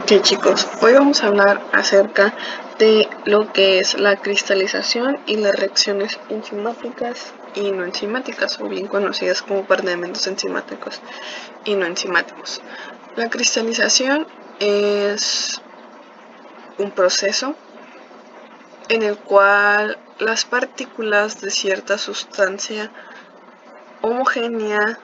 Sí, chicos, hoy vamos a hablar acerca de lo que es la cristalización y las reacciones enzimáticas y no enzimáticas, o bien conocidas como par de elementos enzimáticos y no enzimáticos. La cristalización es un proceso en el cual las partículas de cierta sustancia homogénea.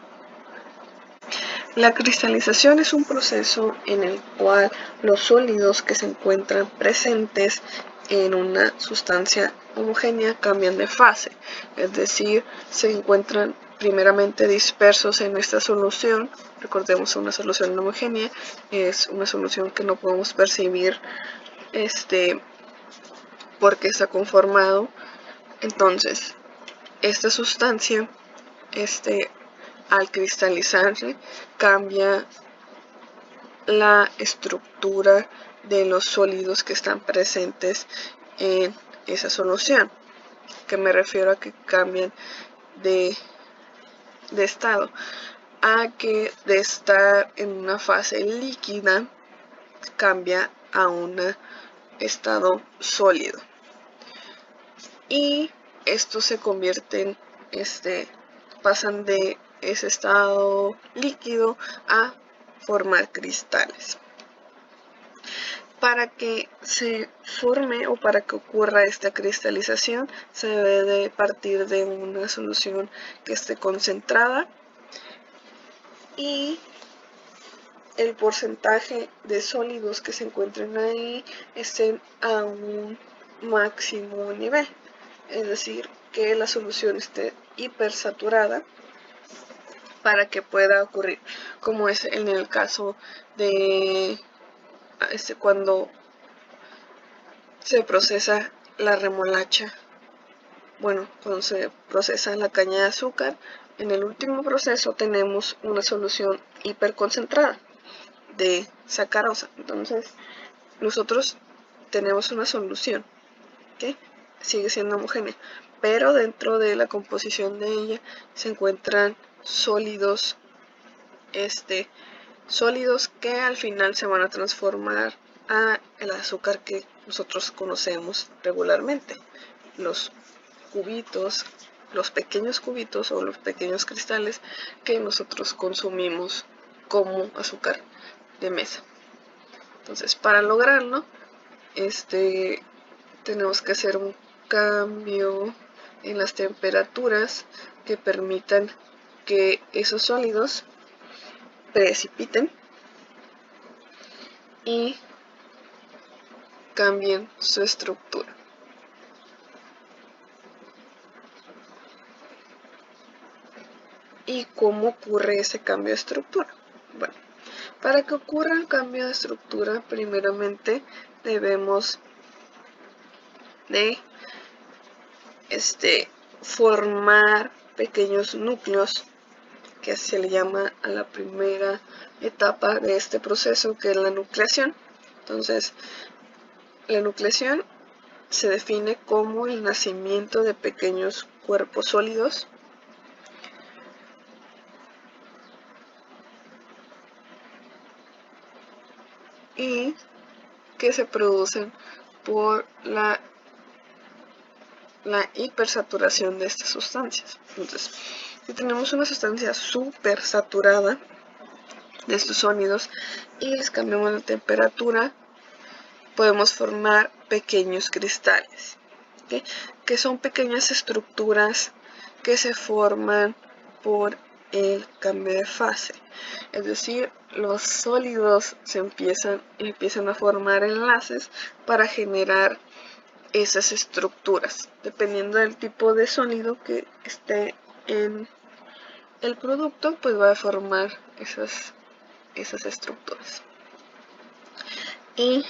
La cristalización es un proceso en el cual los sólidos que se encuentran presentes en una sustancia homogénea cambian de fase, es decir, se encuentran primeramente dispersos en esta solución. Recordemos, una solución homogénea es una solución que no podemos percibir porque está conformado. Entonces, esta sustancia al cristalizarse cambia la estructura de los sólidos que están presentes en esa solución, que me refiero a que cambian de estado, a que de estar en una fase líquida cambia a un estado sólido, y estos se convierten, pasan de ese estado líquido a formar cristales. Para que se forme o para que ocurra esta cristalización, se debe de partir de una solución que esté concentrada y el porcentaje de sólidos que se encuentren ahí estén a un máximo nivel, es decir, que la solución esté hipersaturada para que pueda ocurrir, como es en el caso de cuando se procesa la remolacha. Bueno, cuando se procesa la caña de azúcar, en el último proceso tenemos una solución hiperconcentrada de sacarosa. Entonces, nosotros tenemos una solución que sigue siendo homogénea, pero dentro de la composición de ella se encuentran sólidos, sólidos que al final se van a transformar a el azúcar que nosotros conocemos regularmente, los cubitos, los pequeños cubitos o los pequeños cristales que nosotros consumimos como azúcar de mesa. Entonces, para lograrlo, tenemos que hacer un cambio en las temperaturas que permitan que esos sólidos precipiten y cambien su estructura. ¿Y cómo ocurre ese cambio de estructura? Bueno, para que ocurra el cambio de estructura, primeramente debemos de formar pequeños núcleos, que se le llama a la primera etapa de este proceso, que es la nucleación. Entonces, la nucleación se define como el nacimiento de pequeños cuerpos sólidos y que se producen por la hipersaturación de estas sustancias. Entonces, si tenemos una sustancia súper saturada de estos sólidos y les cambiamos la temperatura, podemos formar pequeños cristales, ¿okay? Que son pequeñas estructuras que se forman por el cambio de fase. Es decir, los sólidos se empiezan a formar enlaces para generar esas estructuras, dependiendo del tipo de sólido que esté en el producto, pues va a formar esas estructuras. Y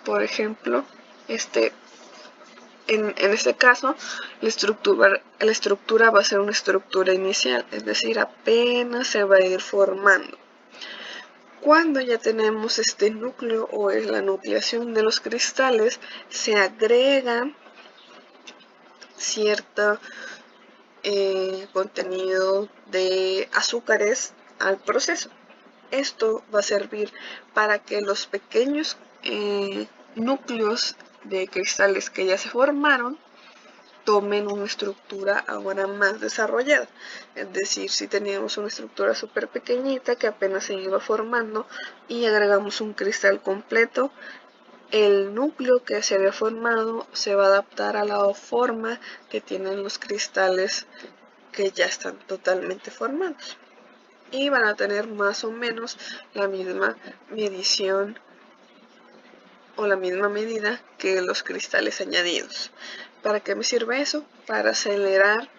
por ejemplo, en este caso, la estructura va a ser una estructura inicial, es decir, apenas se va a ir formando. Cuando ya tenemos este núcleo o es la nucleación de los cristales, se agrega cierta contenido de azúcares al proceso. Esto va a servir para que los pequeños núcleos de cristales que ya se formaron tomen una estructura ahora más desarrollada. Es decir, si teníamos una estructura súper pequeñita que apenas se iba formando y agregamos un cristal completo, el núcleo que se había formado se va a adaptar a la forma que tienen los cristales que ya están totalmente formados. Y van a tener más o menos la misma medición o la misma medida que los cristales añadidos. ¿Para qué me sirve eso? Para acelerar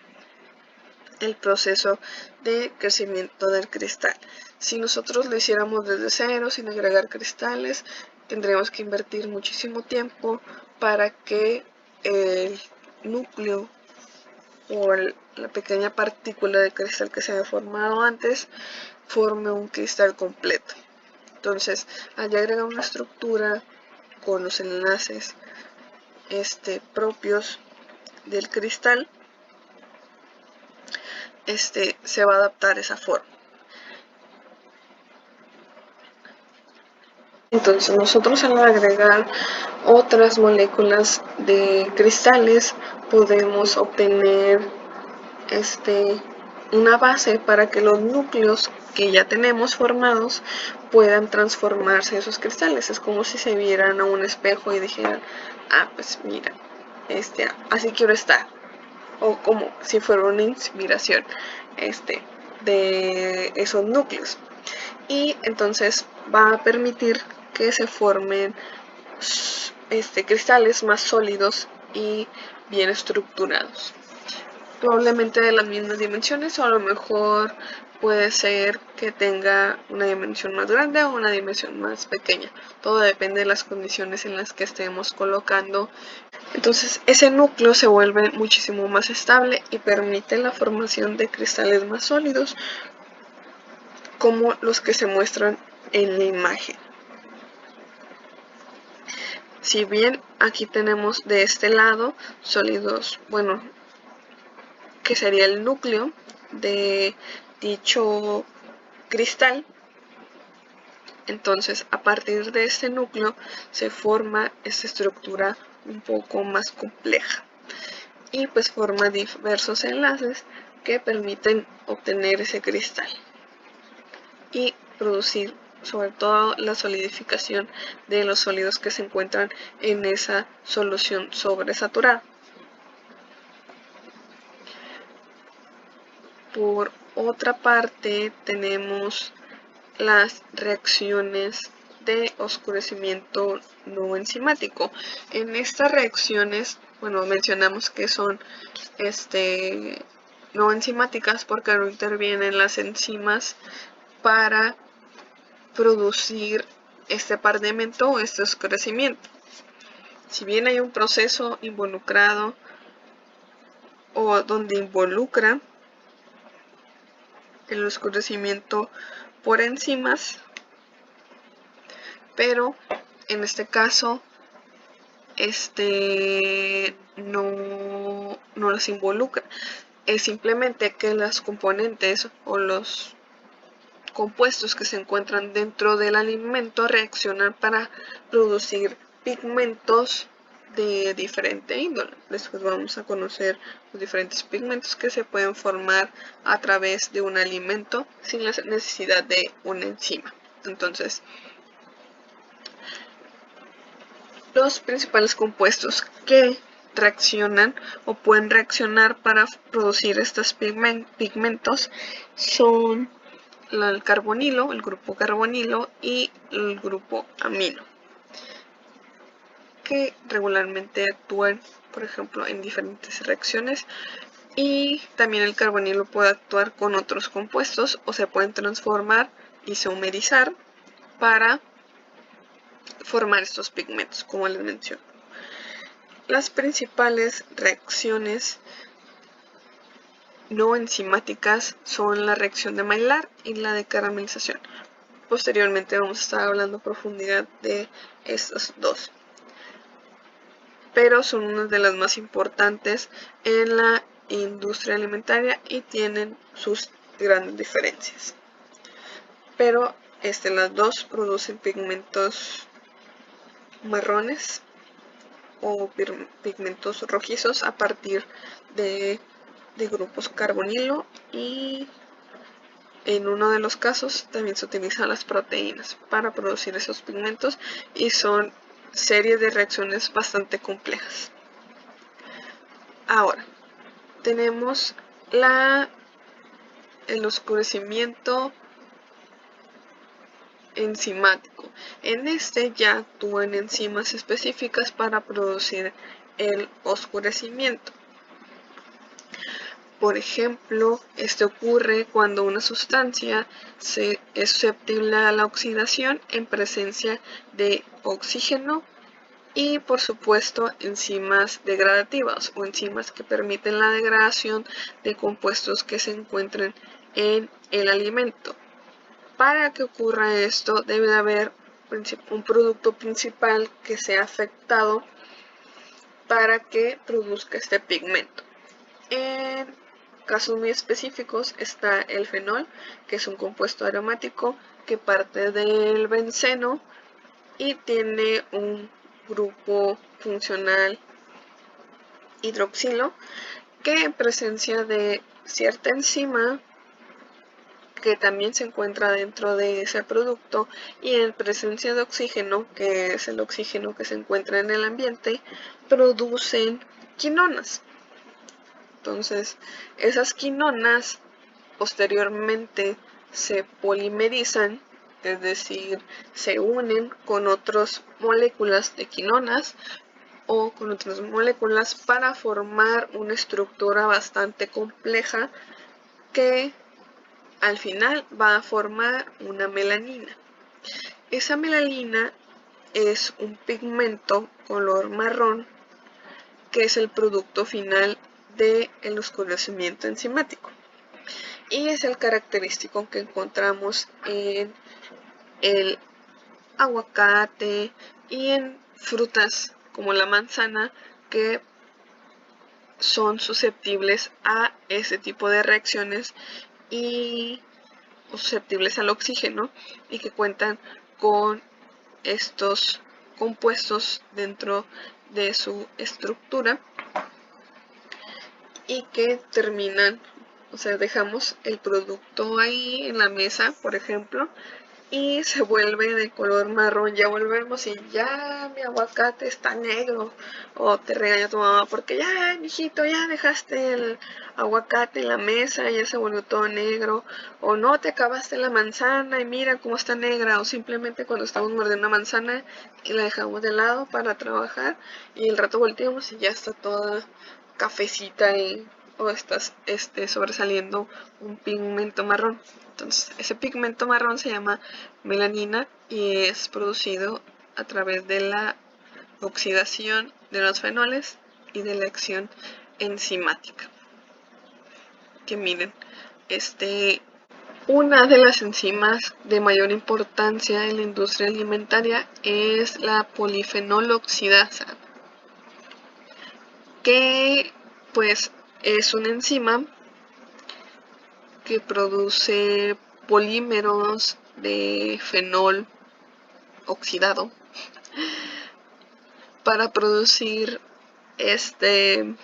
el proceso de crecimiento del cristal. Si nosotros lo hiciéramos desde cero, sin agregar cristales, tendríamos que invertir muchísimo tiempo para que el núcleo o la pequeña partícula de cristal que se había formado antes forme un cristal completo. Entonces, al agregar una estructura con los enlaces propios del cristal, se va a adaptar a esa forma. Entonces nosotros al agregar otras moléculas de cristales podemos obtener una base para que los núcleos que ya tenemos formados puedan transformarse en esos cristales. Es como si se vieran a un espejo y dijeran, ah, pues mira, así quiero estar. O como si fuera una inspiración de esos núcleos. Y entonces va a permitir que se formen cristales más sólidos y bien estructurados. Probablemente de las mismas dimensiones, o a lo mejor puede ser que tenga una dimensión más grande o una dimensión más pequeña. Todo depende de las condiciones en las que estemos colocando. Entonces ese núcleo se vuelve muchísimo más estable y permite la formación de cristales más sólidos como los que se muestran en la imagen. Si bien aquí tenemos de este lado sólidos, bueno, que sería el núcleo de dicho cristal, entonces a partir de este núcleo se forma esta estructura un poco más compleja y pues forma diversos enlaces que permiten obtener ese cristal y producir sobre todo la solidificación de los sólidos que se encuentran en esa solución sobresaturada. Por otra parte tenemos las reacciones de oscurecimiento no enzimático. En estas reacciones, bueno, mencionamos que son no enzimáticas porque no intervienen las enzimas para producir este par de elemento o este oscurecimiento. Si bien hay un proceso involucrado o donde involucra el oscurecimiento por enzimas, pero en este caso no las involucra. Es simplemente que las componentes o los compuestos que se encuentran dentro del alimento reaccionan para producir pigmentos de diferente índole. Después vamos a conocer los diferentes pigmentos que se pueden formar a través de un alimento sin la necesidad de una enzima. Entonces, los principales compuestos que reaccionan o pueden reaccionar para producir estos pigmentos son el carbonilo, el grupo carbonilo y el grupo amino, que regularmente actúan, por ejemplo, en diferentes reacciones, y también el carbonilo puede actuar con otros compuestos o se pueden transformar, isomerizar, para formar estos pigmentos, como les menciono. Las principales reacciones no enzimáticas son la reacción de Maillard y la de caramelización. Posteriormente vamos a estar hablando a profundidad de estas dos, pero son una de las más importantes en la industria alimentaria y tienen sus grandes diferencias. Pero las dos producen pigmentos marrones o pigmentos rojizos a partir de grupos carbonilo, y en uno de los casos también se utilizan las proteínas para producir esos pigmentos, y son series de reacciones bastante complejas. Ahora tenemos el oscurecimiento enzimático. En este ya actúan enzimas específicas para producir el oscurecimiento. Por ejemplo, ocurre cuando una sustancia es susceptible a la oxidación en presencia de oxígeno y, por supuesto, enzimas degradativas o enzimas que permiten la degradación de compuestos que se encuentren en el alimento. Para que ocurra esto, debe de haber un producto principal que sea afectado para que produzca este pigmento. En casos muy específicos está el fenol, que es un compuesto aromático que parte del benceno y tiene un grupo funcional hidroxilo, que en presencia de cierta enzima que también se encuentra dentro de ese producto y en presencia de oxígeno, que es el oxígeno que se encuentra en el ambiente, producen quinonas. Entonces, esas quinonas posteriormente se polimerizan, es decir, se unen con otras moléculas de quinonas o con otras moléculas para formar una estructura bastante compleja que al final va a formar una melanina. Esa melanina es un pigmento color marrón que es el producto final del oscurecimiento enzimático, y es el característico que encontramos en el aguacate y en frutas como la manzana, que son susceptibles a ese tipo de reacciones y susceptibles al oxígeno, y que cuentan con estos compuestos dentro de su estructura y que terminan, o sea, dejamos el producto ahí en la mesa, por ejemplo, y se vuelve de color marrón. Ya volvemos y ya mi aguacate está negro, o te regaña tu mamá porque ya, mijito, ya dejaste el aguacate en la mesa y ya se volvió todo negro, o no, te acabaste la manzana y mira cómo está negra, o simplemente cuando estamos mordiendo una manzana y la dejamos de lado para trabajar y el rato volteamos y ya está toda cafecita o estás sobresaliendo un pigmento marrón. Entonces, ese pigmento marrón se llama melanina y es producido a través de la oxidación de los fenoles y de la acción enzimática. Que miren, una de las enzimas de mayor importancia en la industria alimentaria es la polifenol oxidasa, que pues es una enzima que produce polímeros de fenol oxidado para producir este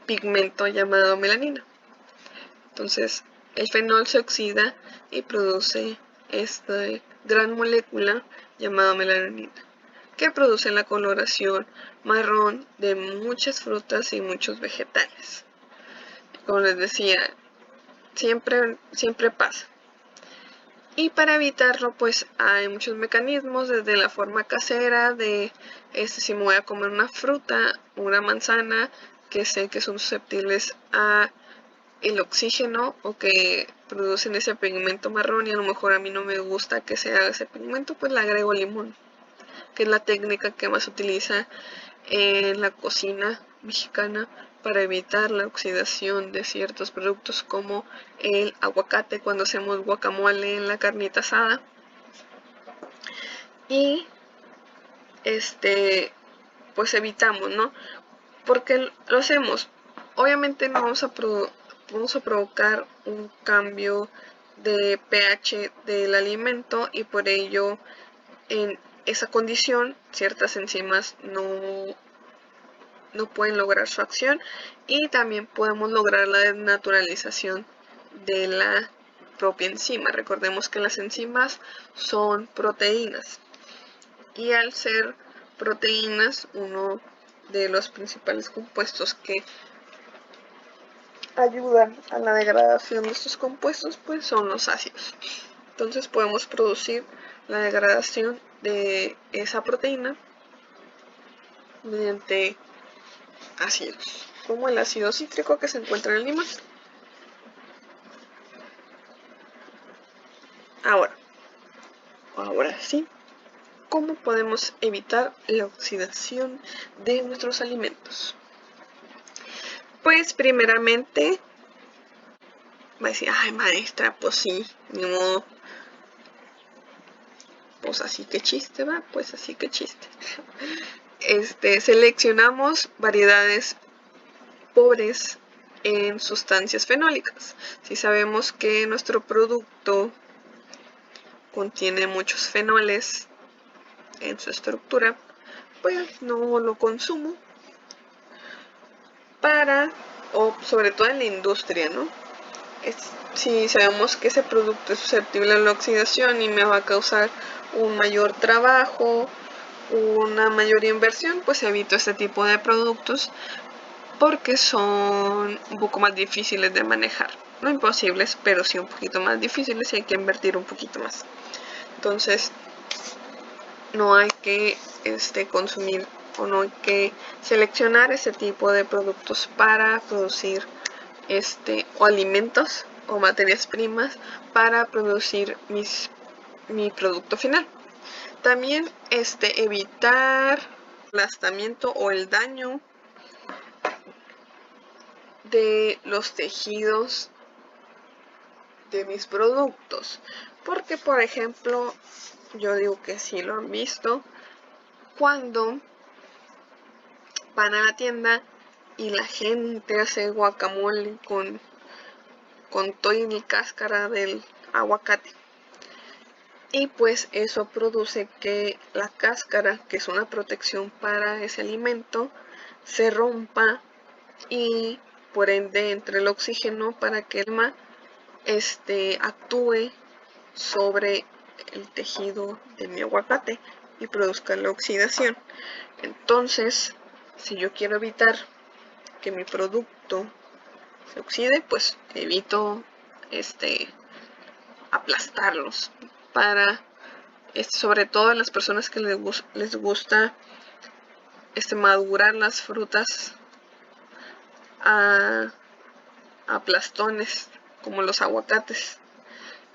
pigmento llamado melanina. Entonces, el fenol se oxida y produce esta gran molécula llamada melanina, que produce la coloración marrón de muchas frutas y muchos vegetales. Como les decía, siempre pasa. Y para evitarlo, pues hay muchos mecanismos, desde la forma casera de si me voy a comer una fruta, una manzana, que sé que son susceptibles a el oxígeno o que producen ese pigmento marrón y a lo mejor a mí no me gusta que se haga ese pigmento, pues le agrego limón, que es la técnica que más se utiliza en la cocina mexicana para evitar la oxidación de ciertos productos como el aguacate cuando hacemos guacamole en la carnita asada. Y pues evitamos, ¿no? Porque lo hacemos Obviamente no vamos a provocar un cambio de pH del alimento y por ello en esa condición ciertas enzimas no pueden lograr su acción y también podemos lograr la desnaturalización de la propia enzima. Recordemos que las enzimas son proteínas y al ser proteínas, uno de los principales compuestos que ayudan a la degradación de estos compuestos pues son los ácidos. Entonces podemos producir la degradación de esa proteína mediante ácidos, como el ácido cítrico que se encuentra en el limón. Ahora sí, ¿cómo podemos evitar la oxidación de nuestros alimentos? Pues primeramente va a decir, ay maestra, pues sí, ni modo. Pues así que chiste, va, pues así que chiste. Seleccionamos variedades pobres en sustancias fenólicas. Si sabemos que nuestro producto contiene muchos fenoles en su estructura, pues no lo consumo o sobre todo en la industria, ¿no? Si sabemos que ese producto es susceptible a la oxidación y me va a causar un mayor trabajo, una mayor inversión, pues evito este tipo de productos porque son un poco más difíciles de manejar. No imposibles, pero sí un poquito más difíciles y hay que invertir un poquito más. Entonces, no hay que consumir o no hay que seleccionar ese tipo de productos para producir o alimentos o materias primas para producir mi producto final. También evitar el aplastamiento o el daño de los tejidos de mis productos, porque por ejemplo yo digo que sí lo han visto cuando van a la tienda y la gente hace guacamole con toda la cáscara del aguacate y pues eso produce que la cáscara, que es una protección para ese alimento, se rompa y por ende entre el oxígeno para que el mar actúe sobre el tejido de mi aguacate y produzca la oxidación. Entonces, si yo quiero evitar que mi producto se oxide, pues evito aplastarlos para sobre todo a las personas que les gusta madurar las frutas a aplastones como los aguacates.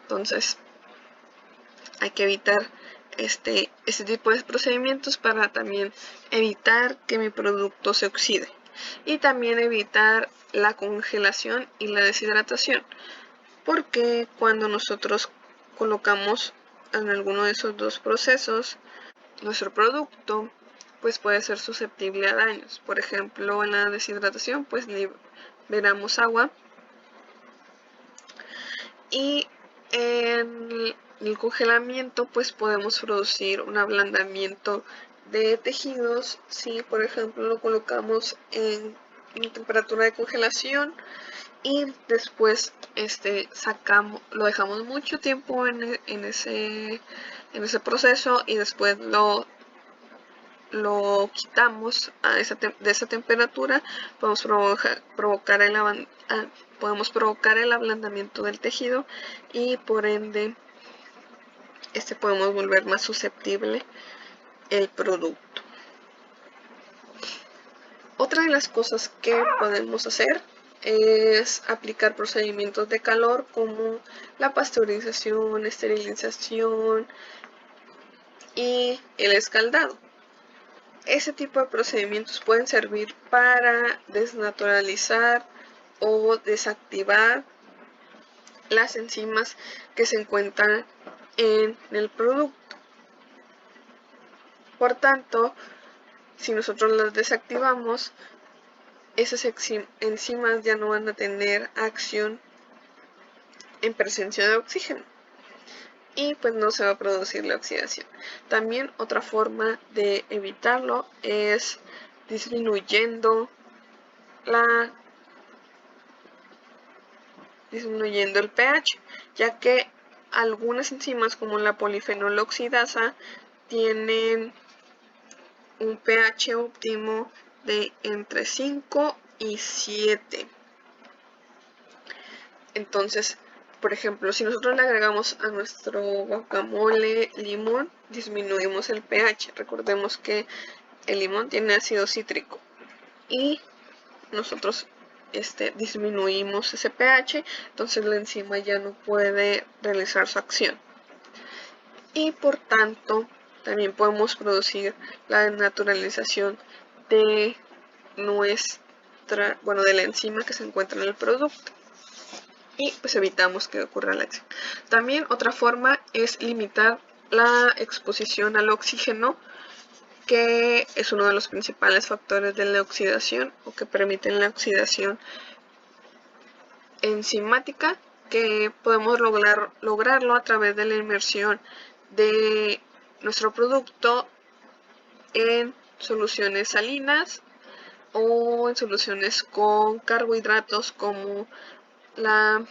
Entonces hay que evitar este tipo de procedimientos para también evitar que mi producto se oxide y también evitar la congelación y la deshidratación, porque cuando nosotros colocamos en alguno de esos dos procesos nuestro producto, pues puede ser susceptible a daños. Por ejemplo, en la deshidratación pues liberamos agua y en el congelamiento pues podemos producir un ablandamiento de tejidos. Si por ejemplo lo colocamos en temperatura de congelación y después lo dejamos mucho tiempo en ese proceso y después lo quitamos de esa temperatura, podemos provocar el ablandamiento del tejido y por ende podemos volver más susceptible el producto. Otra de las cosas que podemos hacer es aplicar procedimientos de calor como la pasteurización, esterilización y el escaldado. Ese tipo de procedimientos pueden servir para desnaturalizar o desactivar las enzimas que se encuentran en el producto. Por tanto, si nosotros las desactivamos, esas enzimas ya no van a tener acción en presencia de oxígeno y pues no se va a producir la oxidación. También otra forma de evitarlo es disminuyendo el pH, ya que algunas enzimas como la polifenoloxidasa tienen un pH óptimo de entre 5 y 7. Entonces, por ejemplo, si nosotros le agregamos a nuestro guacamole limón, disminuimos el pH. Recordemos que el limón tiene ácido cítrico y nosotros disminuimos ese pH, entonces la enzima ya no puede realizar su acción. Y por tanto, también podemos producir la naturalización de de la enzima que se encuentra en el producto. Y pues evitamos que ocurra la acción. También otra forma es limitar la exposición al oxígeno, que es uno de los principales factores de la oxidación o que permiten la oxidación enzimática, que podemos lograrlo a través de la inmersión de nuestro producto en soluciones salinas o en soluciones con carbohidratos como la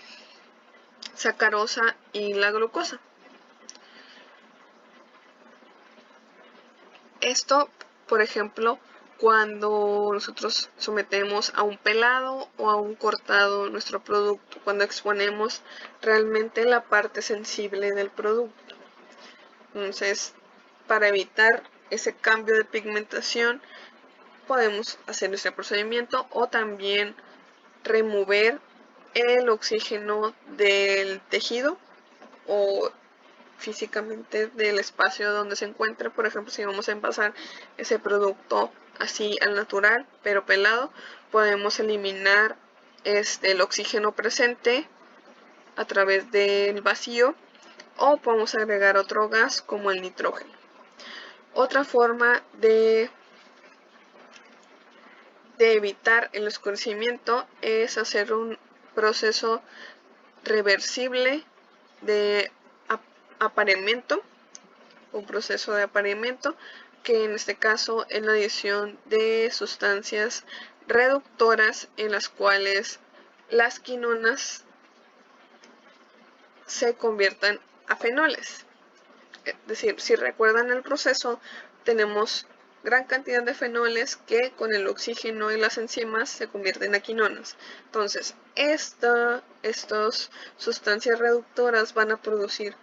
sacarosa y la glucosa. Esto, por ejemplo, cuando nosotros sometemos a un pelado o a un cortado nuestro producto, cuando exponemos realmente la parte sensible del producto. Entonces, para evitar ese cambio de pigmentación, podemos hacer este procedimiento o también remover el oxígeno del tejido o físicamente del espacio donde se encuentre. Por ejemplo, si vamos a envasar ese producto así al natural pero pelado, podemos eliminar el oxígeno presente a través del vacío o podemos agregar otro gas como el nitrógeno. Otra forma de evitar el oscurecimiento es hacer un proceso reversible de apareamiento, que en este caso es la adición de sustancias reductoras en las cuales las quinonas se conviertan a fenoles. Es decir, si recuerdan el proceso, tenemos gran cantidad de fenoles que con el oxígeno y las enzimas se convierten a quinonas. Entonces, estas sustancias reductoras van a producir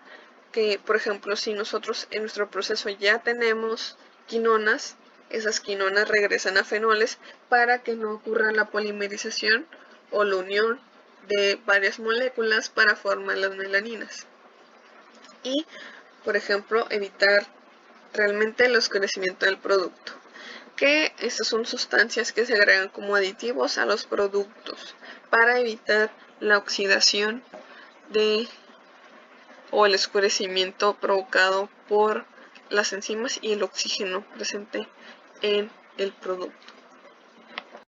que, por ejemplo, si nosotros en nuestro proceso ya tenemos quinonas, esas quinonas regresan a fenoles para que no ocurra la polimerización o la unión de varias moléculas para formar las melaninas. Y, por ejemplo, evitar realmente el oscurecimiento del producto, que estas son sustancias que se agregan como aditivos a los productos para evitar la oxidación o el oscurecimiento provocado por las enzimas y el oxígeno presente en el producto.